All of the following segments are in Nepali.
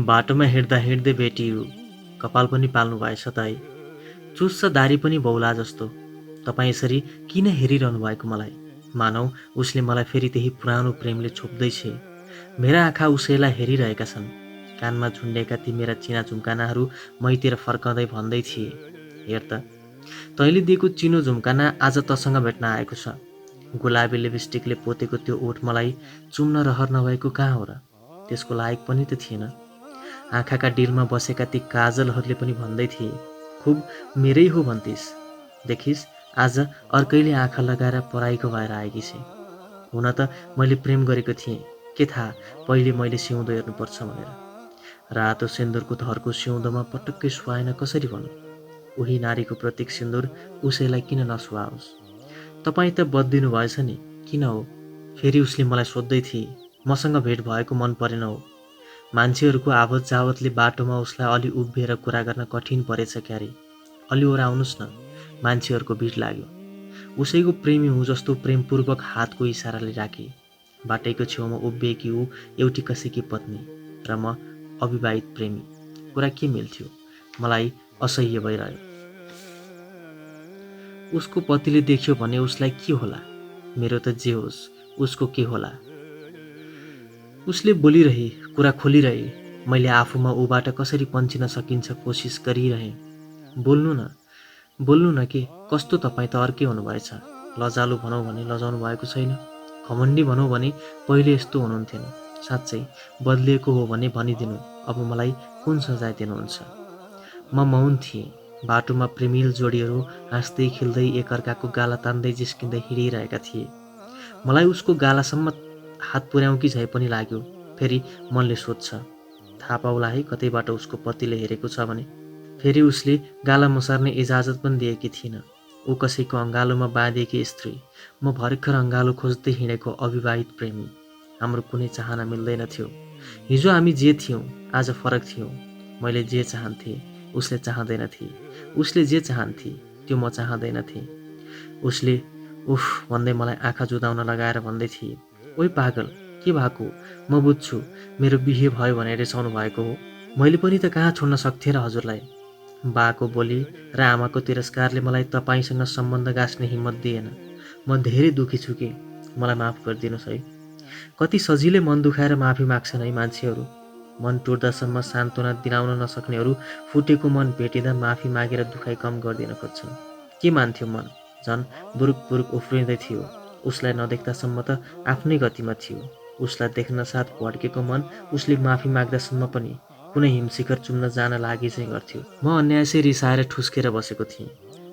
बाटोमा हिँड्दा हिँड्दै भेटियो। कपाल पनि पाल्नु भएछ त है। चुस्छ दारी पनि बौला जस्तो। तपाईँ यसरी किन हेरिरहनु भएको मलाई? मानौ उसले मलाई फेरि त्यही पुरानो प्रेमले छोप्दैछ। मेरा आँखा उसैलाई हेरिरहेका छन्। कानमा झुन्डेका ती मेरा चिना झुम्कानाहरू मैतिर फर्काउँदै भन्दै थिए, हेर त, तैँले दिएको चिनो झुम्काना आज तसँग भेट्न आएको छ। गुलाबी लिपस्टिकले पोतेको त्यो ओठ मलाई चुम्न रहर नभएको कहाँ हो र? त्यसको लायक पनि त थिएन। आँखाका डिलमा बसेका ती काजलहरूले पनि भन्दै थिए, खुब मेरै हो भन्थिस्। देखिस्, आज अर्कैले आँखा लगाएर पराईको भएर आएकी छे। हुन त मैले प्रेम गरेको थिएँ, के थाहा पहिले मैले सिउँदो हेर्नुपर्छ भनेर। रातो सिन्दुरको थरको सिउँदोमा पटक्कै सुहाएन कसरी भनौँ? उही नारीको प्रतीक सिन्दुर उसैलाई किन नसुहाओस्? तपाईँ त बद्दिनु भएछ नि, किन हो? फेरि उसले मलाई सोध्दै थिए, मसँग भेट भएको मन परेन हो? मान्छेहरूको आवत जावतले बाटोमा उसलाई अलि उभिएर कुरा गर्न कठिन परेछ क्यारे। अलि ओराउनुहोस् न, मान्छेहरूको भिड लाग्यो। उसैको प्रेमी हुँ जस्तो प्रेमपूर्वक हातको इसाराले राखे। बाटैको छेउमा उभिएकी ऊ एउटी कसैकी पत्नी र म अविवाहित प्रेमी। कुरा के मिल्थ्यो? मलाई असह्य भइरह्यो। उसको पतिले देख्यो भने उसलाई के होला? मेरो त जे होस्, उसको के होला? उसले बोलिरहे, कुरा खोलिरहे। मैले आफूमा ऊबाट कसरी पन्छिन सकिन्छ कोसिस गरिरहेँ। बोल्नु न के, कस्तो तपाईँ त अर्कै हुनुभएछ। लजालु भनौँ भने लजाउनु भएको छैन। घमण्डी भनौँ भने पहिले यस्तो हुनुहुन्थेन। साँच्चै बदलिएको हो भने भनिदिनु, अब मलाई कुन सजाय दिनुहुन्छ? म मौन थिएँ। बाटोमा प्रेमिल जोडीहरू हाँस्दै खेल्दै एकअर्काको गाला तान्दै जिस्किँदै हिँडिरहेका थिए। मलाई उसको गालासम्म हात पुर्याउँ कि झै पनि लाग्यो। फेरि मनले सोध्छ, थाहा पाउला है कतैबाट उसको पतिले हेरेको छ भने। फेरि उसले गाला मसार्ने इजाजत पनि दिएकी थिइन। ऊ कसैको अँगालोमा बाँधिएकी स्त्री, म भर्खर अँगालो खोज्दै हिँडेको अविवाहित प्रेमी। हाम्रो कुनै चाहना मिल्दैन थियो। हिजो हामी जे थियौँ, आज फरक थियौँ। मैले जे चाहन्थेँ उसले चाहँदैनथे। उसले जे चाहन्थे त्यो म चाहँदैनथेँ। उसले उफ भन्दै मलाई आँखा जुदाउन लगाएर भन्दै थिए, ओइ पागल, के भएको? म बुझ्छु, मेरो बिहे भयो भनेर रिसाउनु भएको हो। मैले पनि त कहाँ छोड्न सक्थेँ र हजुरलाई। बाको बोली र आमाको तिरस्कारले मलाई तपाईँसँग सम्बन्ध गाँच्ने हिम्मत दिएन। म धेरै दुखी छु कि, मलाई माफ गरिदिनुहोस् है। कति सजिलै मन दुखाएर माफी माग्छन् है मान्छेहरू। मन टुट्दासम्म सान्त्वना दिलाउन नसक्नेहरू फुटेको मन भेटिँदा माफी मागेर दुखाइ कम गरिदिन खोज्छन्। के मान्थ्यो मन? झन् बुरुक बुरुक उफ्रिँदै थियो। उसलाई नदेख्दासम्म त आफ्नै गतिमा थियो। उसलाई देख्न साथ भड्केको मन उसले माफी माग्दासम्म पनि कुनै हिमशिखर चुम्न जान लागि चाहिँ गर्थ्यो। म अन्यायसै रिसाएर ठुस्केर बसेको थिएँ।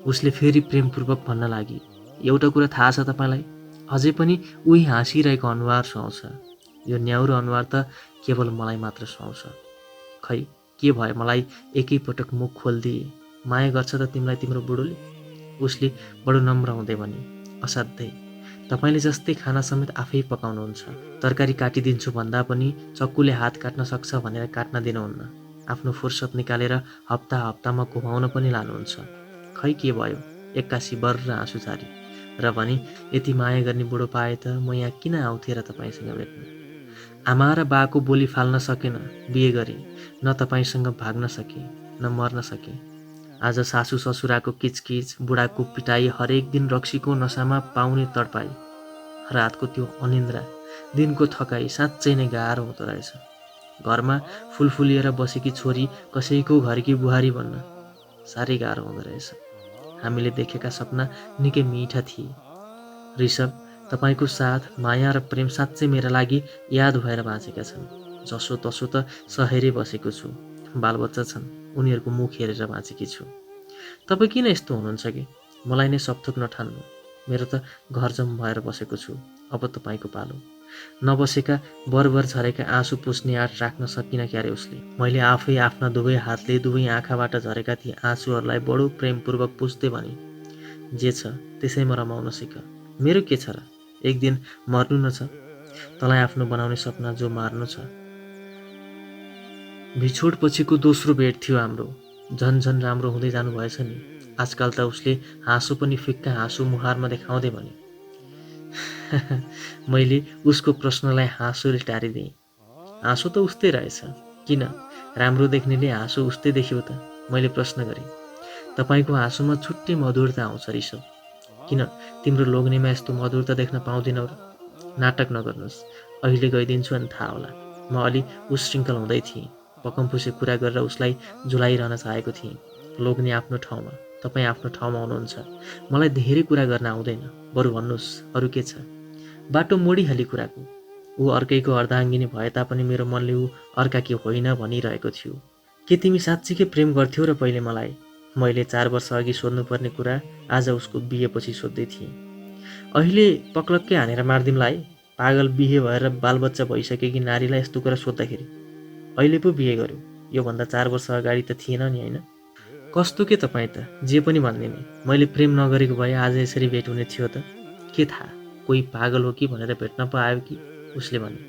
उसले फेरि प्रेमपूर्वक भन्न लागि, एउटा कुरा थाहा छ तपाईँलाई? अझै पनि उही हाँसिरहेको अनुहार सुहाउँछ। यो न्याउरो अनुहार त केवल मलाई मात्र सुहाउँछ। खै के भयो मलाई एकैपटक मुख खोलिदिए। माया गर्छ त तिमीलाई तिम्रो बुढोले? उसले बडो नम्र हुँदै भनी, असाध्यै। तपाईँले जस्तै खाना समेत आफै पकाउनुहुन्छ। तरकारी काटिदिन्छु भन्दा पनि चक्कुले हात काट्न सक्छ भनेर काट्न दिनुहुन्न। आफ्नो फुर्सद निकालेर हप्ता हप्तामा घुमाउन पनि लानुहुन्छ। खै के भयो? एक्कासी बर्र आँसु झारी र भनी, यति माया गर्ने बुढो पाए त म यहाँ किन आउँथेँ र तपाईँसँग भेट्न? आमा र बाको बोली फाल्न सकेन, बिहे गरेँ। न तपाईँसँग भाग्न सकेँ, न मर्न सकेँ। आज सासू ससुराको किचकिच, बुढाको पिटाई, हरेक दिन रक्सीको नसामा पाउने तडपाई, रातको त्यो अनिन्द्रा, दिनको थकाइ साँच्चै नै गाह्रो हुँदो रहेछ। घरमा फुलफुलिएर बसेकी छोरी कसैको घरकी बुहारी बन्न साह्रै गाह्रो हुँदो रहेछ। हामीले देखेका सपना निकै मिठा थिए। ऋषभ, तपाईँको साथ, माया र प्रेम साँच्चै मेरा लागि याद भएर बाँचेका छन्। जसो तसो त सहेरै बसेको छु। बालबच्चा छन्, उनीहरूको मुख हेरेर बाँचेकी छु। तपाईँ किन यस्तो हुनुहुन्छ कि? मलाई नै सपथोक नठान्नु। मेरो त घरजम भएर बसेको छु। अब तपाईँको पालो। नबसेका बरबर झरेका आँसु पुस्ने आँट राख्न सकिन क्यारे उसले। मैले आफै आफ्ना दुवै हातले दुवै आँखाबाट झरेका ती आँसुहरूलाई बडो प्रेमपूर्वक पुस्दै भने, जे छ त्यसैमा रमाउन सिक। मेरो के छ र? एक दिन मर्नु न छ। तँलाई आफ्नो बनाउने सपना जो मार्नु छ। बिछोड पछिको दोस्रो भेट थियो हाम्रो। झन झन राम्रो हुँदै जानुभएछ नि। आजकल त उसले हाँसो पनि फिक्का हाँसो मुहारमा देखाउँदै भने। मैले उसको प्रश्नलाई हाँसोले टारिदिएँ। हाँसो त उस्तै रहेछ। किन? राम्रो देख्नेले हाँसो उस्तै देख्यो त? मैले प्रश्न गरेँ। तपाईँको हाँसोमा छुट्टै मधुरता आउँछ ऋषभ। किन तिम्रो लोग्नेमा यस्तो मधुरता देख्न पाउँदिनौ र? नाटक नगर्नुहोस्, अहिले गइदिन्छु अनि थाहा होला। म अलि उश्रृङ्खल हुँदै थिएँ। पकमपुसे कुरा गरेर उसलाई झुलाइरहन चाहेको थिएँ। लोग्ने आफ्नो ठाउँमा, तपाईँ आफ्नो ठाउँमा हुनुहुन्छ। मलाई धेरै कुरा गर्न आउँदैन। बरु भन्नुहोस्, अरू के छ? बाटो मोडिहाली कुराको। ऊ अर्कैको अर्धाङ्गिनी भए तापनि मेरो मनले ऊ अर्काकी होइन भनिरहेको थियो। के तिमी साँच्चीकै प्रेम गर्थ्यौ र पहिले मलाई? मैले 4 वर्ष अघि सोध्नुपर्ने कुरा आज उसको बिहेपछि सोध्दै थिएँ। अहिले पक्लक्कै हानेर मारिदिउँला है। पागल, बिहे भएर बालबच्चा भइसकेकी नारीलाई यस्तो कुरा सोद्धाखेरि। अहिले पो बिहे गर्यो। योभन्दा 4 वर्ष अगाडि त थिएन नि, होइन? कस्तो के तपाईँ त? जे पनि भनिदिने। मैले प्रेम नगरेको भए आज यसरी भेट हुने थियो त? के थाहा, कोही पागल हो कि भनेर भेट्न पो आयो कि? उसले भने।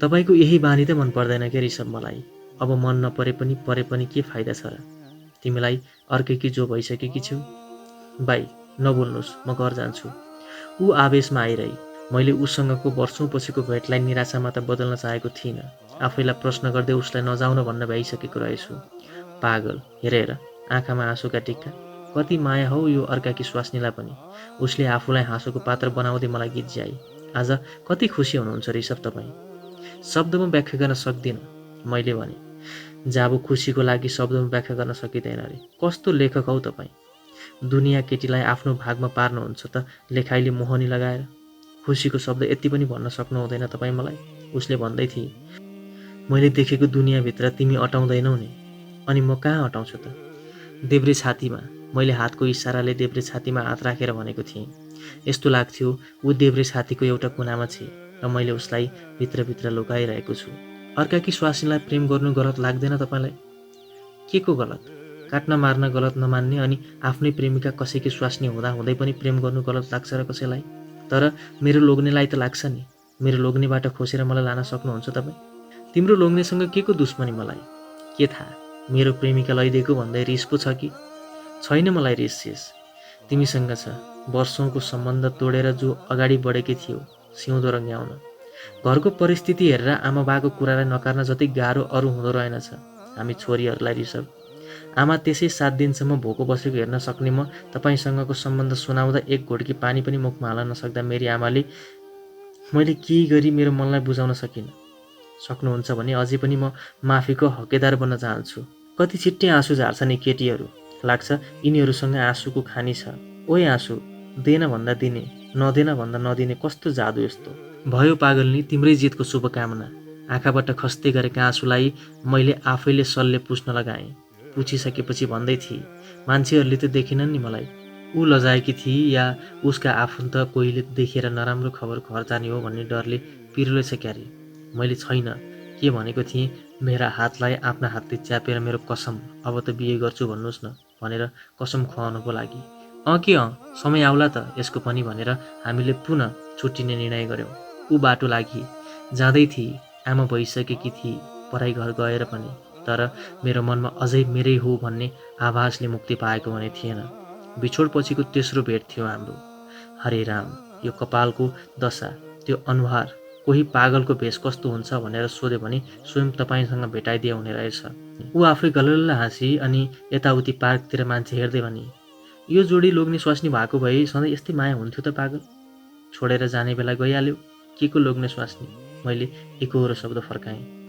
तपाईँको यही बानी त मन पर्दैन के ऋषभ मलाई। अब मन नपरे पनि के फाइदा छ र? तिमीलाई अर्कैकी जो भइसकेकी छौ। बाई, नबोल्नुहोस्, म घर जान्छु। ऊ आवेशमा आइरही। मैले उसँगको वर्षौँ पछिको भेटलाई निराशामा त बदल्न चाहेको थिइनँ। आफैलाई प्रश्न गर्दै उसलाई नजाउन भन्न भ्याइसकेको रहेछु। पागल, हेर आँखामा आँसुका टिक्का। कति माया हो यो अर्काकी स्वास्नीलाई पनि। उसले आफूलाई हाँसोको पात्र बनाउँदै मलाई गिज्याए। आज कति खुसी हुनुहुन्छ ऋषभ तपाईँ? शब्दमा व्याख्या गर्न सक्दिनँ, मैले भने। जाबो खुसीको लागि शब्दमा व्याख्या गर्न सकिँदैन अरे। कस्तो लेखक हौ तपाईँ? दुनियाँ केटीलाई आफ्नो भागमा पार्नुहुन्छ त लेखाइले मोहनी लगाएर। खुसीको शब्द यति पनि भन्न सक्नु हुँदैन तपाईँ मलाई? उसले भन्दै थिए। मैले देखेको दुनियाँभित्र तिमी अटाउँदैनौ नि। अनि म कहाँ अटाउँछु त? देब्रे छातीमा। मैले हातको इसाराले देब्रे छातीमा हात राखेर भनेको थिएँ। यस्तो लाग्थ्यो ऊ देब्रे छातीको एउटा कुनामा छे र मैले उसलाई भित्रभित्र लुकाइरहेको छु। अर्काकी स्वास्नीलाई प्रेम गर्नु गलत लाग्दैन तपाईँलाई? के को गलत? काट्न मार्न गलत नमान्ने अनि आफ्नै प्रेमिका कसैकी स्वास्नी हुँदा हुँदै पनि प्रेम गर्नु गलत लाग्छ र कसैलाई? तर मेरो लोग्नेलाई त लाग्छ नि। मेरो लोग्नेबाट खोसेर मलाई लान सक्नुहुन्छ तपाईँ? तिम्रो लोग्नेसँग के को दुश्मनी मलाई? के थाहा, मेरो प्रेमिका लैदिएको भन्दै रिस पो छ कि? छैन मलाई रिस सिस। तिमीसँग छ। वर्षौँको सम्बन्ध तोडेर जो अगाडि बढेकी थियो, सिउँदो रङ्ग्याउन। घरको परिस्थिति हेरेर आमा बाको कुरालाई नकार्न जति गाह्रो अरू हुँदो रहेनछ हामी छोरीहरूलाई ऋषभ। आमा त्यसै 7 दिनसम्म भोको बसेको हेर्न सक्ने म तपाईँसँगको सम्बन्ध सुनाउँदा एक घोडकी पानी पनि मुखमा हाल्न नसक्दा मेरी आमाले मैले केही गरी मेरो मनलाई बुझाउन सकिनँ। सक्नुहुन्छ भने अझै पनि म माफीको हकदार बन्न चाहन्छु। कति छिट्टै आँसु झार्छन् यी केटीहरू। लाग्छ यिनीहरूसँग आँसुको खानी छ। ओए आँसु, देन भन्दा दिने, नदेन भन्दा नदिने कस्तो जादु यस्तो। भयो पागलनी, तिम्रै जितको शुभकामना। आँखाबाट खस्दै गरेका आँसुलाई मैले आफैले सलले पुस्न लगाएँ। पुछिसकेपछि भन्दै थिए, मान्छेहरूले त देखिनन् नि मलाई। ऊ लजाएकी थिए या उसका आफन्त कोहीले देखेर नराम्रो खबर घर जाने हो भन्ने डरले पिरुलेछ क्यारे? मैले छैन के भनेको थिएँ, मेरा हातलाई आफ्ना हातले च्यापेर मेरो कसम, अब त बिहे गर्छु भन्नुहोस् न भनेर कसम खुवाउनको लागि। के समय आउला त यसको पनि भनेर हामीले पुनः छुट्टिने निर्णय गर्यौँ। ऊ बाटो लागि जाँदै थिए। आमा भइसकेकी थिए पढाइ घर गएर पनि। तर मेरो मनमा अझै मेरै हो भन्ने आभासले मुक्ति पाएको भने थिएन। बिछोडपछिको तेस्रो भेट थियो हाम्रो। हरे राम, यो कपालको दशा, त्यो अनुहार, कोही पागलको भेष कस्तो हुन्छ भनेर सोध्यो भने स्वयं तपाईँसँग भेटाइदिए हुने रहेछ। ऊ आफै गलल्ल हाँसी अनि यताउति पार्कतिर मान्छे हेर्दै भने, यो जोडी लोग्ने स्वास्नी भएको भए सधैँ यस्तै माया हुन्थ्यो त पागल। छोडेर जाने बेला गइहाल्यो। के को लोग्ने स्वास्नी? मैले एकहोरो शब्द फर्काएँ।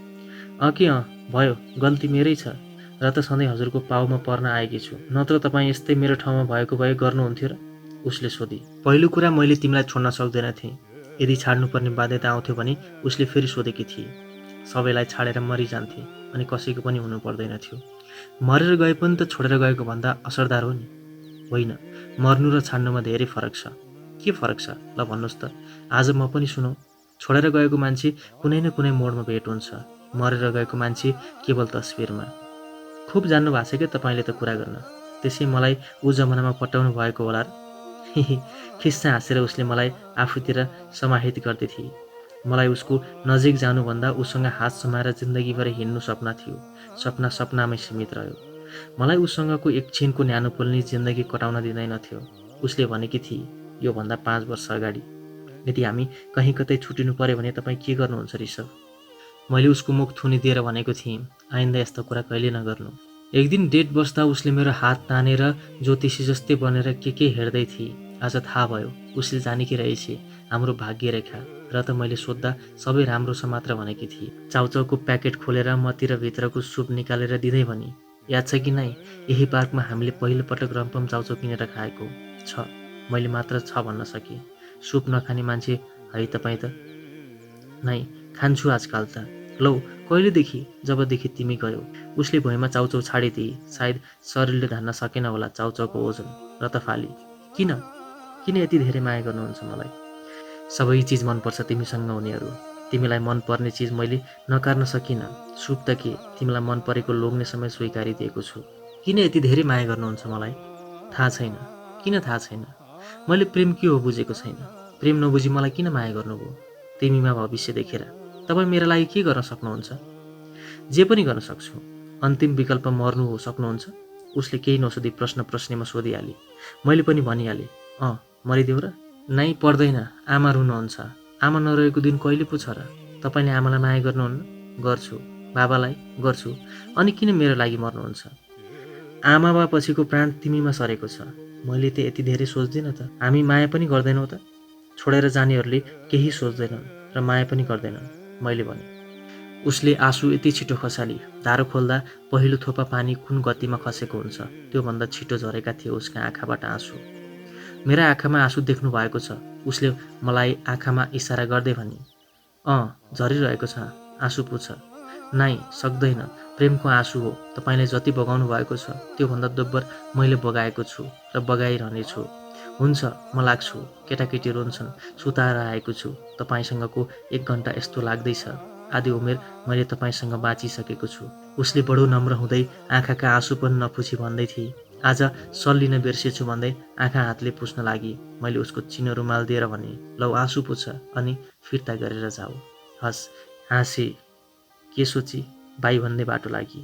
भयो, गल्ती मेरै छ र त सधैँ हजुरको पाउमा पर्न आएकी छु। नत्र तपाईँ यस्तै मेरो ठाउँमा भएको भए गर्नुहुन्थ्यो र? उसले सोधी। पहिलो कुरा, मैले तिमीलाई छोड्न सक्दैन थिएँ। यदि छाड्नुपर्ने बाध्यता आउँथ्यो भने उसले फेरि सोधेकी थिए। सबैलाई छाडेर मरिजान्थे अनि कसैको पनि हुनु पर्दैन थियो। मरेर गए पनि त छोडेर गएको भन्दा असरदार हो नि? होइन, मर्नु र छाड्नुमा धेरै फरक छ। के फरक छ ल भन्नुहोस् त? आज म पनि सुनौ। छोडेर गएको मान्छे कुनै न कुनै मोडमा भेट हुन्छ। मरेर गएको मान्छे केवल तस्बिरमा। खुब जान्नु भएको छ क्या तपाईँले त कुरा गर्न। त्यसै मलाई ऊ जमानामा पटाउनु भएको होला र? खिस्सा हाँसेर उसले मलाई आफूतिर समाहित गर्दै थिए। मलाई उसको नजिक जानुभन्दा उसँग हात समाएर जिन्दगीभर हिँड्नु सपना थियो। सपना सपनामै सीमित रह्यो। मलाई उसँगको एकछिनको न्यानोपोल्नी जिन्दगी कटाउन दिँदैनथ्यो। उसले भनेकी थिए योभन्दा 5 वर्ष अगाडि, यदि हामी कहीँ कतै छुटिनु पर्यो भने तपाईँ के गर्नुहुन्छ ऋषभ? मैले उसको मुख थुनिदिएर भनेको थिएँ, आइन्दा यस्तो कुरा कहिले नगर्नु। एक दिन डेट बस्दा उसले मेरो हात तानेर ज्योतिषी जस्तै बनेर के हेर्दै थिए। आज थाहा भयो उसले जानेकी रहेछ हाम्रो भाग्य रेखा। र त मैले सोद्धा सबै राम्रो छ मात्र भनेकी थिए। चाउचाउको प्याकेट खोलेर मतिर भित्रको सुप निकालेर दिँदै भनी, याद छ कि नै, यही पार्कमा हामीले पहिलो पटक रम्पम चाउचाउ किनेर खाएको छ। मैले मात्र छ भन्न सकेँ। सुप नखाने मान्छे है तपाईँ त? नै, खान्छु आजकाल त। लौ, कहिलेदेखि? जबदेखि तिमी गयौ। उसले भुइँमा चाउचाउ छाडिदिए। सायद शरीरले धान्न सकेन होला चाउचाउको ओजन। र त फाली, किन यति धेरै माया गर्नुहुन्छ मलाई? सबै चिज मनपर्छ तिमीसँग हुनेहरू। तिमीलाई मनपर्ने चिज मैले नकार्न सकिनँ। सुप त के, तिमीलाई मन परेको लोग्ने समय स्वीकारिदिएको छु। किन यति धेरै माया गर्नुहुन्छ मलाई? थाहा छैन। किन थाहा छैन? मैले प्रेम के हो बुझेको छैन। प्रेम नबुझी मलाई किन माया गर्नुभयो? तिमीमा भविष्य देखेर। तपाईँ मेरा लागि के गर्न सक्नुहुन्छ? जे पनि गर्न सक्छु। अन्तिम विकल्प मर्नु हो सक्नुहुन्छ? उसले केही नसोधी प्रश्नमा सोधिहाले। मैले पनि भनिहालेँ, मरिदेऊ र? नै, पर्दैन। आमा रुनुहुन्छ। आमा नरहेको दिन कहिले पो छ र? तपाईँले आमालाई माया गर्नुहुन्न? गर्छु। बाबालाई? गर्छु। अनि किन मेरो लागि मर्नुहुन्छ? आमा बा पछिको प्राण तिमीमा सरेको छ। मैले त यति धेरै सोच्दिनँ त। हामी माया पनि गर्दैनौँ त? छोडेर जानेहरूले केही सोच्दैनन् र माया पनि गर्दैनन्, मैले भने। उसले आँसु यति छिटो खसाली। धारो खोल्दा पहिलो थोपा पानी कुन गतिमा खसेको हुन्छ त्योभन्दा छिटो झरेका थिए उसका आँखाबाट आँसु। मेरा आँखामा आँसु देख्नु भएको छ। उसले मलाई आँखामा इसारा गर्दै भनी, झरिरहेको छ। आँसु पुछ। नाइ, सक्दैन। प्रेमको आँसु हो। तपाईँले जति बगाउनु भएको छ त्योभन्दा दोब्बर मैले बगाएको छु र बगाइरहनेछु। हुन्छ, म लाग्छु। केटाकेटी रुन्छन्, सुताएर आएको छु। तपाईँसँगको 1 घन्टा यस्तो लाग्दैछ आधी उमेर मैले तपाईँसँग बाँचिसकेको छु। उसले बडो नम्र हुँदै आँखाका आँसु पनि नपुछी भन्दै थिए, आज सल्लिन बिर्सेछु भन्दै आँखा हातले पुछ्न लागि। मैले उसको चिनो रुमाल दिएर भने, लौ आँसु पुछ अनि फिर्ता गरेर जाऊ। हस्, हाँसे। के सोची? बाई भन्दै बाटो लागि।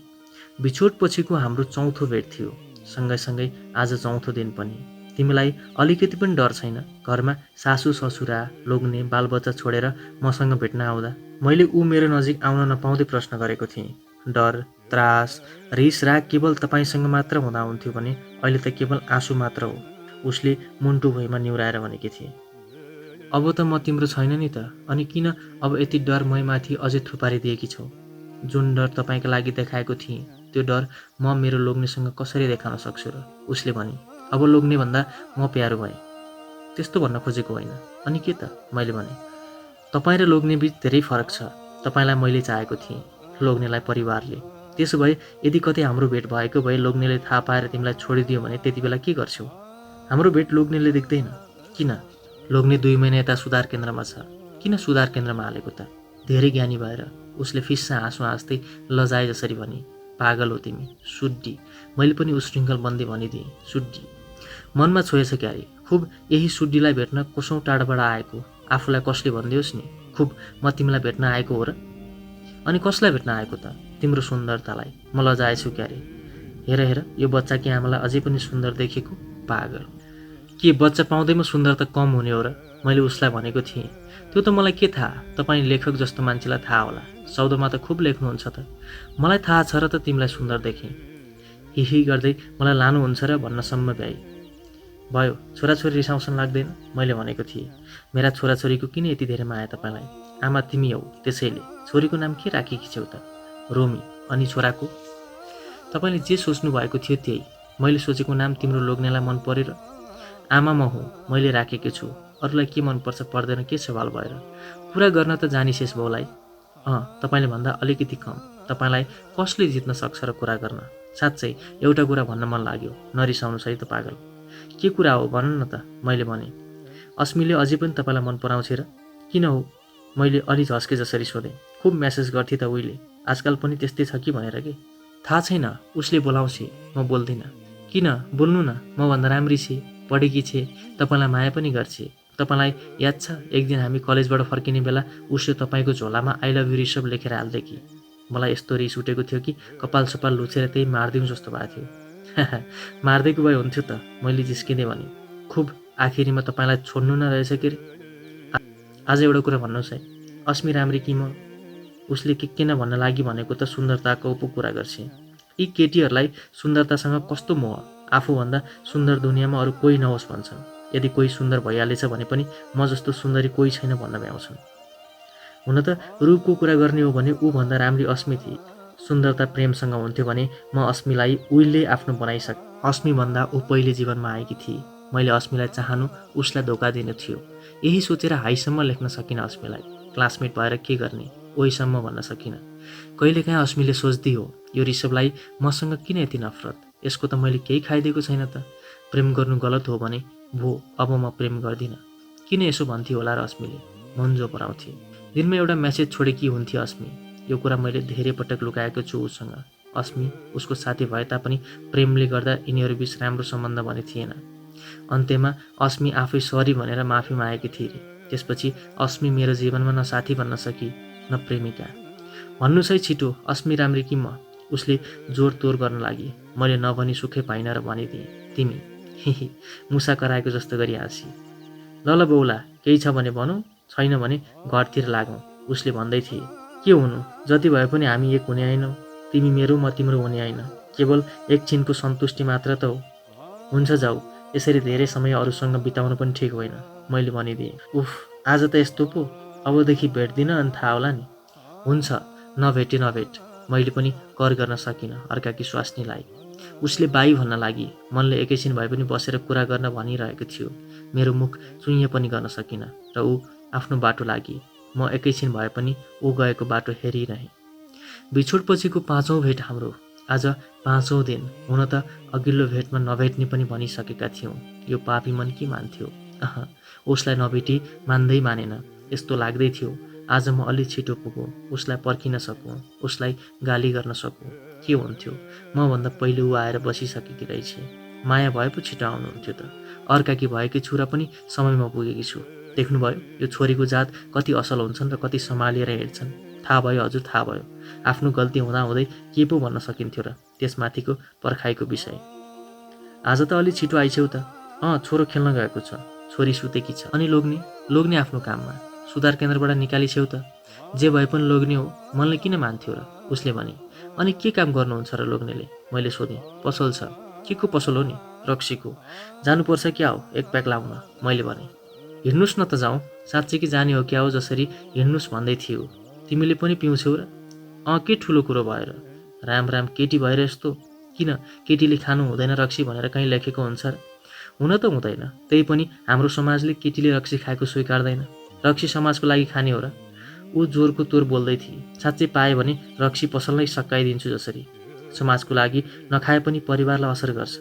बिछोड पछिको हाम्रो चौथो भेट थियो। सँगै आज चौथो दिन पनि। तिमीलाई अलिकति पनि डर छैन? घरमा सासू ससुरा, लोग्ने, बालबच्चा छोडेर मसँग भेट्न आउँदा? मैले ऊ मेरो नजिक आउन नपाउँदै प्रश्न गरेको थिएँ। डर, त्रास, रिस राग केवल तपाईँसँग मात्र हुँदा हुन्थ्यो भने अहिले त केवल आँसु मात्र हो। उसले मुन्टु भुइँमा निहुराएर भनेकी थिए। अब त म तिम्रो छैन नि त, अनि किन अब यति डर मैमाथि अझै थुपारिदिएकी छौ? जुन डर तपाईँका लागि देखाएको थिएँ त्यो डर म मेरो लोग्नेसँग कसरी देखाउन सक्छु र? उसले भने, अब लोग्ने भन्दा म प्यारो भएँ। त्यस्तो भन्न खोजेको होइन। अनि के त? मैले भने, तपाईँ र लोग्ने बीच धेरै फरक छ। तपाईँलाई मैले चाहेको थिएँ, लोग्नेलाई परिवारले। त्यसो भए यदि कतै हाम्रो भेट भएको भए लोग्नेले थाहा पाएर तिमीलाई छोडिदियो भने त्यति बेला के गर्छौ? हाम्रो भेट लोग्नेले देख्दैन। किन? लोग्ने 2 महिना यता सुधार केन्द्रमा छ। किन सुधार केन्द्रमा हालेको त? धेरै ज्ञानी भएर। उसले फिस्सा आँसु हाँस्दै लजाए जसरी भनी, पागल हो तिमी, सुड्डी। मैले पनि उशृङ्खल बन्दै भनिदिएँ, सुड्डी। मनमा छोएछ क्यारे? खुब यही सुड्डीलाई भेट्न कोसौँ टाढाबाट आएको आफूलाई कसले भनिदियोस् नि, खुब म तिमीलाई भेट्न आएको हो र? अनि कसलाई भेट्न आएको त? तिम्रो सुन्दरतालाई। म लजाएछु क्यारे? हेर, यो बच्चा कि आमालाई अझै पनि सुन्दर देखेको? पागल। के बच्चा पाउँदैमा सुन्दरता कम हुने हो र? मैले उसलाई भनेको थिएँ। त्यो त मलाई के थाहा? तपाईँ लेखक जस्तो मान्छेलाई थाहा होला। शब्दमा त खुब लेख्नुहुन्छ त। मलाई थाहा छ र त तिमीलाई सुन्दर देखेँ। हिही गर्दै मलाई लानुहुन्छ र भन्नसम्म भ्याइ। भयो, छोराछोरी रिसाउँछन् लाग्दैन? मैले भनेको थिएँ। मेरा छोराछोरीको किन यति धेरै माया तपाईँलाई? आमा तिमी हौ, त्यसैले। छोरीको नाम के राखेकी छेउ त? रोमी। अनि छोराको? तपाईँले जे सोच्नु भएको थियो त्यही। मैले सोचेको नाम तिम्रो लोग्नेलाई मन पर्यो र? आमा म हुँ, मैले राखेकी छु। अरूलाई के मनपर्छ पर्दैन के सवाल भएर? कुरा गर्न त जानिसेस् बहुलाई। तपाईँले भन्दा अलिकति कम। तपाईँलाई कसले जित्न सक्छ र कुरा गर्न? साँच्चै एउटा कुरा भन्न मन लाग्यो। नरिसाउनुहोस् है त पागल। के कुरा हो भन न त? मैले भने। अस्मीले अझै पनि तपाईँलाई मन पराउँछ र? किन हो? मैले अलि झस्के जसरी सोधेँ। खुब म्यासेज गर्थे त उहिले। आजकल पनि त्यस्तै छ कि भनेर के? थाहा छैन। उसले बोलाउँछे, म बोल्दिनँ। किन? बोल्नु न। म भन्दा राम्री छे, पढेकी छे, तपाईँलाई माया पनि गर्छे। तपाईँलाई याद छ एक दिन हामी कलेजबाट फर्किने बेला उसले तपाईँको झोलामा आई लभ यु ऋषभ लेखेर हाल्दै कि? मलाई यस्तो रिस उठेको थियो कि कपाल सपाल लुचेर त्यही मारिदिउँ जस्तो भएको थियो। मारिदिएको भए हुन्थ्यो त, मैले जिस्किँदै भने। खुब आखिरीमा तपाईँलाई छोड्नु न रहेछ के रे? आज एउटा कुरा भन्नुहोस् है, अस्मी राम्री कि म? उसले के किन भन्न लागि भनेको त सुन्दरताको पो कुरा गर्छे। यी केटीहरूलाई सुन्दरतासँग कस्तो मोह, आफूभन्दा सुन्दर दुनियाँमा अरू कोही नहोस् भन्छन्। यदि कोही सुन्दर भइहालेछ भने पनि म जस्तो सुन्दरी कोही छैन भन्न भ्याउँछन्। हुन त रूपको कुरा गर्ने हो भने ऊभन्दा राम्री अस्मी थिए। सुन्दरता प्रेमसँग हुन्थ्यो भने म अस्मीलाई उहिले आफ्नो अस्मीभन्दा ऊ पहिले जीवनमा आएकी थिए। मैले अस्मीलाई चाहनु उसलाई धोका दिनु थियो। यही सोचेर हाईसम्म लेख्न सकिनँ अस्मीलाई। क्लासमेट भएर के गर्ने ओहीसम्म भन्न सकिनँ। कहिलेकाहीँ अस्मीले सोच्दी हो, यो ऋषभलाई मसँग किन यति नफरत, यसको त मैले केही खाइदिएको छैन त। प्रेम गर्नु गलत हो भने भो अब म प्रेम गर्दिनँ। किन यसो भन्थ्यो होला र अस्मीले, मन्जो पराउँथे। दिनमा एउटा मेसेज छोडेकी हुन्थ्यो अस्मी। यो कुरा मैले धेरै पटक लुकाएको छु उसँग। अस्मी उसको साथी भए तापनि प्रेमले गर्दा यिनीहरू बीच राम्रो सम्बन्ध भने थिएन। अन्त्यमा अस्मी आफै सरी भनेर माफी मागेकी थिए रे। त्यसपछि अस्मी मेरो जीवनमा न साथी बन्न सकी न प्रेमिका। भन्नुहोस् है छिटो, अस्मी राम्री कि म? उसले जोड तोड गर्न लागि। मैले नभनी सुखै पाइनँ र भनिदिएँ, तिमी। हिही मुसा कराएको जस्तो गरी हाँसी। ल ल बौला, केही छ भने भनौँ, छैन भने घरतिर लागौँ, उसले भन्दै थिए। के हुनु, जति भए पनि हामी एक हुने होइनौँ। तिमी मेरो म तिम्रो हुने होइन। केवल एकछिनको सन्तुष्टि मात्र त हो। हुन्छ जाऊ, यसरी धेरै समय अरूसँग बिताउनु पनि ठिक होइन, मैले भनिदिएँ। उफ, आज त यस्तो पो, अबदेखि भेट्दिनँ अनि थाहा होला नि। हुन्छ, नभेटे नभेट। मैले पनि कर गर्न सकिनँ अर्काकी स्वास्नीलाई। उसले बाई भन्न लागि। मनले एकैछिन भए पनि बसेर कुरा गर्न भनिरहेको थियो। मेरो मुख चुइँ पनि गर्न सकिनँ र ऊ आफ्नो बाटो लागि। म एकैछिन भए पनि ऊ गएको बाटो हेरिरहेँ। बिछोडपछिको 5औं भेट हाम्रो। आज 5औं दिन। हुन त अघिल्लो भेटमा नभेट्ने पनि भनिसकेका थियौँ। यो पापी मन के मान्थ्यो? उसलाई नभेटी मान्दै मानेन। यस्तो लाग्दै थियो आज म अलि छिटो पुगौँ, उसलाई पर्खिन सकौँ, उसलाई गाली गर्न सकौँ। के हुन्थ्यो, मभन्दा पहिले ऊ आएर बसिसकेकी रहेछ। माया भए पो छिटो आउनुहुन्थ्यो त। अर्काकी भएकी छु र पनि समयमा पुगेकी छु। देख्नुभयो यो छोरीको जात कति असल हुन्छन् र कति सम्हालिएर हिँड्छन्। थाहा भयो हजुर, थाहा भयो। आफ्नो गल्ती हुँदाहुँदै के पो भन्न सकिन्थ्यो र त्यसमाथिको पर्खाइको विषय। आज त अलि छिटो आइछौ त। छोरो खेल्न गएको छ, छोरी सुतेकी छ। अनि लोग्ने आफ्नो काममा। सुधार केन्द्रबाट निकालिछेउ त। जे भए पनि लोग्ने हो, मनले किन मान्थ्यो र? उसले भने। अनि के काम गर्नुहुन्छ र लोग्नेले? मैले सोधेँ। पसल छ। के को पसल हो नि? रक्सीको। जानुपर्छ क्या हो, एक प्याक लाउन, मैले भने। हिँड्नुहोस् न त जाउँ। साँच्चै कि जाने हो क्या हो जसरी हिँड्नुहोस् भन्दै थियो। तिमीले पनि पिउँछौ र? के ठुलो कुरो भएर? राम केटी भएर यस्तो? किन केटीले खानु हुँदैन रक्सी भनेर कहीँ लेखेको हुन्छ र? हुन त हुँदैन, त्यही पनि हाम्रो समाजले केटीले रक्सी खाएको स्वीकार्दैन। रक्सी समाजको लागि खाने हो र? ऊ जोरको तोर बोल्दै थिए। साँच्चै पाए भने रक्सी पसल नै सकाइदिन्छु जसरी। समाजको लागि नखाए पनि परिवारलाई असर गर्छ।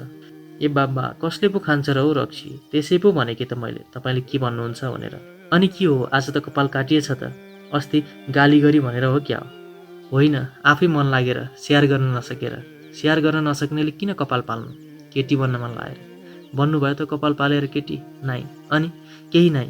ए बाबा, कसले पो खान्छ र हो रक्सी? त्यसै पो भनेँ कि त मैले, तपाईँले के भन्नुहुन्छ भनेर। अनि के हो, आज त कपाल काटिएछ त। अस्ति गाली गरी भनेर हो क्या? होइन, आफै मन लागेर, स्याहार गर्न नसकेर। स्याहार गर्न नसक्नेले किन कपाल पाल्नु? केटी बन्न मन लागेर। बन्नुभयो त कपाल पालेर केटी? नाइ। अनि केही नाइ।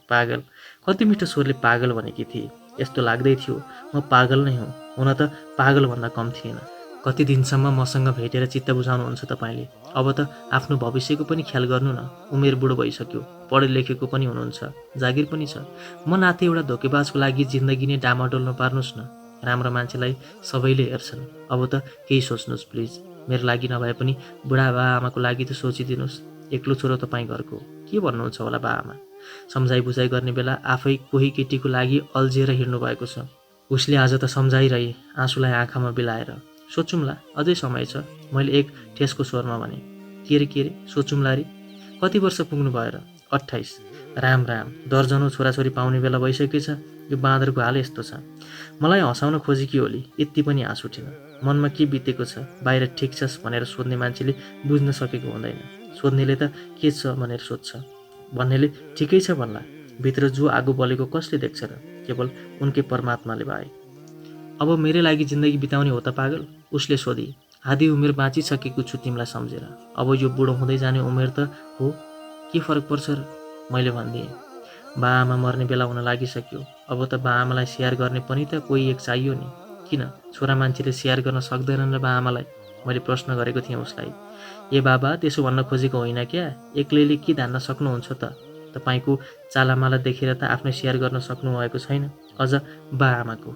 पागल। कति मिठो स्वरले पागल भनेकी थिए। यस्तो लाग्दै थियो म पागल नै हुँ। हुन त पागल भन्दा कम थिएन। कति दिनसम्म मसँग भेटेर चित्त बुझाउनुहुन्छ तपाईँले? अब त आफ्नो भविष्यको पनि ख्याल गर्नु न। उमेर बुढो भइसक्यो, पढे लेखेको पनि हुनुहुन्छ, जागिर पनि छ। म नाथे एउटा धोकेबाजको लागि जिन्दगी नै डामाडोल नपार्नुहोस् न। राम्रो मान्छेलाई सबैले हेर्छन्। अब त केही सोच्नुहोस् प्लिज। मेरो लागि नभए पनि बुढा बा आमाको लागि त सोचिदिनुहोस्। एक्लो छोरो तपाईँ घरको, के भन्नुहुन्छ होला बा आमा? सम्झाइ बुझाइ गर्ने बेला आफै कोही केटीको लागि अल्झिएर हिँड्नु भएको छ। उसले आज त सम्झाइरहे, आँसुलाई आँखामा बिलाएर। सोचौँला, अझै समय छ, मैले एक ठेसको स्वरमा भने। के रे सोचौँला रे? कति वर्ष पुग्नु भयो र? 28। राम, दर्जनौँ छोराछोरी पाउने बेला भइसकेछ। यो बाँदरको हाल यस्तो छ। मलाई हँसाउन खोजेकी होली, यति पनि हाँस उठेन। मनमा के बितेको छ, बाहिर ठिक छस् भनेर सोध्ने मान्छेले बुझ्न सकेको हुँदैन। सोध्नेले त के छ भनेर सोध्छ, भन्नेले ठिकै छ भन्ला। भित्र जो आगो बलेको कसले देख्छ र? केवल उनकै परमात्माले बाहे। अब मेरै लागि जिन्दगी बिताउने हो त पागल? उसले सोधी। आधी उमेर बाँचिसकेको छु तिमीलाई सम्झेर। अब यो बुढो हुँदै जाने उमेर त हो, के फरक पर्छ र? मैले भनिदिएँ। बा आमा मर्ने बेला हुन लागिसक्यो। अब त बा आमालाई स्याहार गर्ने पनि त कोही एक चाहियो नि। किन छोरा मान्छेले स्याहार गर्न सक्दैनन् र बा आमालाई? मैले प्रश्न गरेको थिएँ उसलाई। ए बाबा, त्यसो भन्न खोजेको होइन क्या। एक्लैले के धान्न सक्नुहुन्छ त? तपाईँको चालामाला देखेर त आफ्नो स्याहार गर्न सक्नुभएको छैन। अझ बा आमाको।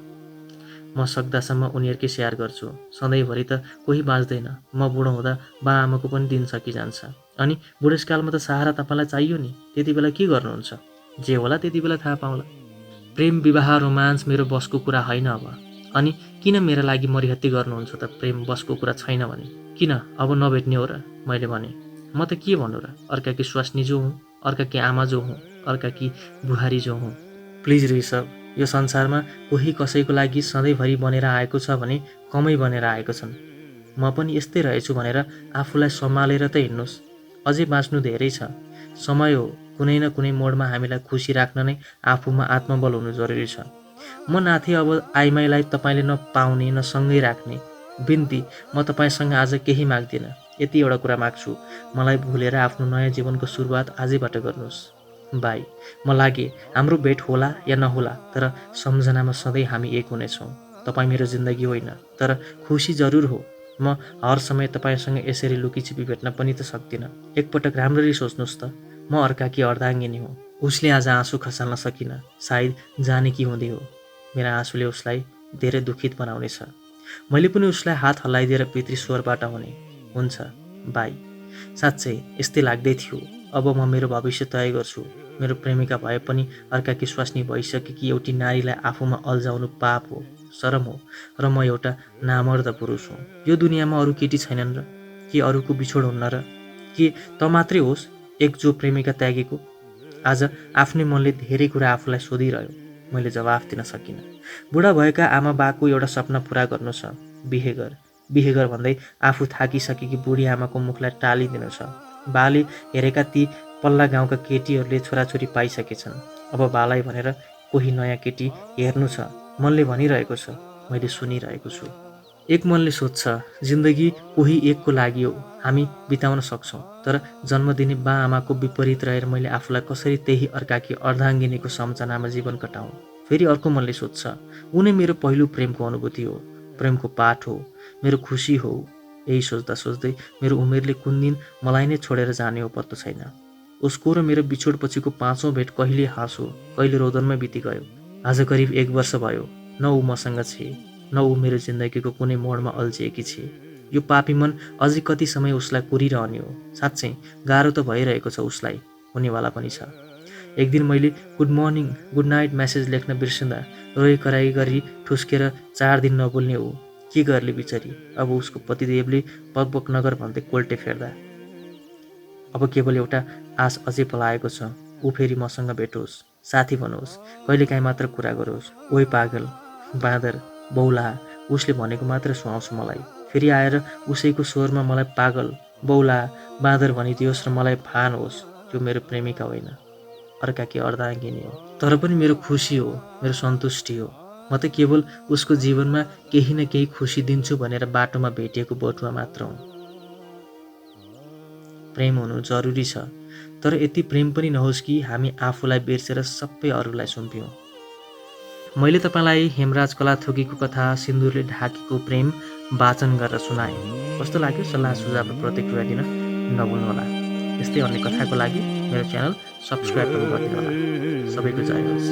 म सक्दासम्म उनीहरूकै स्याहार गर्छु। सधैँभरि त कोही बाँच्दैन। म बुढो हुँदा बा आमाको पनि दिन सकिजान्छ। अनि बुढेसकालमा त सहारा तपाईँलाई चाहियो नि। त्यति बेला के गर्नुहुन्छ? जे होला त्यति बेला थाहा पाउँला। प्रेम विवाह रोमान्स मेरो बसको कुरा होइन अब। अनि किन मेरा लागि मरिहत्ते गर्नुहुन्छ त प्रेम बसको कुरा छैन भने? किन अब नभेट्ने हो र? मैले भने। म त के भन्नु र? अर्काकी स्वास्नी जो हुँ, अर्काकी आमा जो हुँ, अर्काकी बुहारी जो हुँ। प्लिज ऋषभ, यो संसारमा कोही कसैको लागि सधैँभरि बनेर आएको छ भने कमै बनेर आएको छन्। म पनि यस्तै रहेछु भनेर आफूलाई सम्हालेर त हिँड्नुहोस्। अझै बाँच्नु धेरै छ। समय हो, कुनै न कुनै मोडमा हामीलाई खुसी राख्न नै आफूमा आत्मबल हुनु जरुरी छ। म नाथे अब आइमाईलाई तपाईँले नपाउने न सँगै राख्ने। बिन्ती, म तपाईँसँग आज केही माग्दिनँ। यति एउटा कुरा माग्छु, मलाई भुलेर आफ्नो नयाँ जीवनको सुरुवात आजैबाट गर्नुहोस्। बाई, म लागे हाम्रो भेट होला या नहोला, तर सम्झनामा सधैँ हामी एक हुनेछौँ। तपाईँ मेरो जिन्दगी होइन, तर खुसी जरुर हो। म हर समय तपाईँसँग यसरी लुकीछिपी भेट्न पनि त सक्दिनँ। एकपटक राम्ररी सोच्नुहोस् त, म अर्काकी अर्धाङ्गिनी हुँ। उसले आज आँसु खसाल्न सकिन, सायद जानेकी हुँदै हो। मेरा आँसुले उसलाई धेरै दुखित बनाउनेछ। मैले पनि उसलाई हात हल्लाइदिएर पितृ स्वरबाट हुने। हुन्छ, बाई। साँच्चै यस्तै लाग्दै थियो। अब म मेरो भविष्य तय गर्छु। मेरो प्रेमिका भए पनि अर्काकी स्वास्नी भइसकेकी एउटी नारीलाई आफूमा अल्झाउनु पाप हो, शरम हो, र म एउटा नामर्द पुरुष हुँ। यो दुनियाँमा अरू केटी छैनन् र? के अरूको बिछोड हुन्न र? के त मात्रै होस् एक जो प्रेमिका त्यागेको? आज आफ्नै मनले धेरै कुरा आफूलाई सोधिरह्यो। मैले जवाफ दिन सकिनँ। बुढा भएका आमा बाको एउटा सपना पुरा गर्नु छ। बिहे गर, बिहे गर भन्दै आफू थाकिसकेकी बुढी आमाको मुखलाई टालिदिनु छ। बाले हेरेका ती पल्ला गाउँका केटीहरूले छोराछोरी पाइसकेछन्। अब बालाई भनेर कोही नयाँ केटी हेर्नु छ। मनले भनिरहेको छ, मैले सुनिरहेको छु। एक मनले सोध्छ, जिन्दगी कोही एकको लागि हो, हामी बिताउन सक्छौँ। तर जन्म दिने बा आमाको विपरीत रहेर मैले आफूलाई कसरी त्यही अर्काकी अर्धाङ्गिनीको सम्झनामा जीवन कटाउँ? फेरि अर्को मनले सोध्छ, उनै मेरो पहिलो प्रेमको अनुभूति हो, प्रेमको पाठ हो, मेरो खुसी हो। यही सोच्दा सोच्दै मेरो उमेरले कुन दिन मलाई नै छोडेर जाने हो पत्तो छैन। उसको र मेरो बिछोडपछिको 5औं भेट कहिले हाँसो, कहिले रोदनमै बितिगयो। आज करिब 1 वर्ष भयो। न ऊ मसँग छे, न ऊ मेरो जिन्दगीको कुनै मोडमा अल्झिएकी छे। यो पापी मन अझै कति समय उसलाई कुरिरहने हो? साँच्चै गाह्रो त भइरहेको छ उसलाई, हुनेवाला पनि छ। एक दिन मैले good morning, good night message लेख्न बिर्सिँदा रोइ कराई गरी ठुस्केर 4 दिन नबोल्ने हो। के गर्ले बिचरी? अब उसको पतिदेवले बकबक नगर भन्दै कोल्टे फेर्दा। अब केवल एउटा आश अझै पलाएको छ, ऊ फेरि मसँग भेटोस्, साथी बनोस्, कहिलेकाहीँ मात्र कुरा गरोस्। ओइ पागल, बाँदर, बौला, उसले भनेको मात्र सुहाउँछ मलाई। फेरि आएर उसैको स्वरमा मलाई पागल, बौला, बाँदर भनिदियोस् र मलाई भान होस् त्यो मेरो प्रेमिका होइन, अर्काकी अर्धाङ्गिनी हो। तर पनि मेरो खुसी हो, मेरो सन्तुष्टि हो। म त केवल उसको जीवनमा केही न केही खुसी दिन्छु भनेर बाटोमा भेटिएको बटुवा मात्र हुँ। प्रेम हुनु जरुरी छ, तर यति प्रेम पनि नहोस् कि हामी आफूलाई बिर्सेर सबै अरूलाई सुम्पियौँ। मैले तपाईँलाई हेमराज कलाथोकीको कथा सिन्दुरले ढाकेको प्रेम वाचन गरेर सुनाएँ। कस्तो लाग्यो? सल्लाह सुझाव र प्रतिक्रिया दिन नभुल्नुहोला। यस्तै अन्य कथाको लागि मेरो च्यानल सब्सक्राइब पनि गरिदिनुहोला। सबैको जय होस्।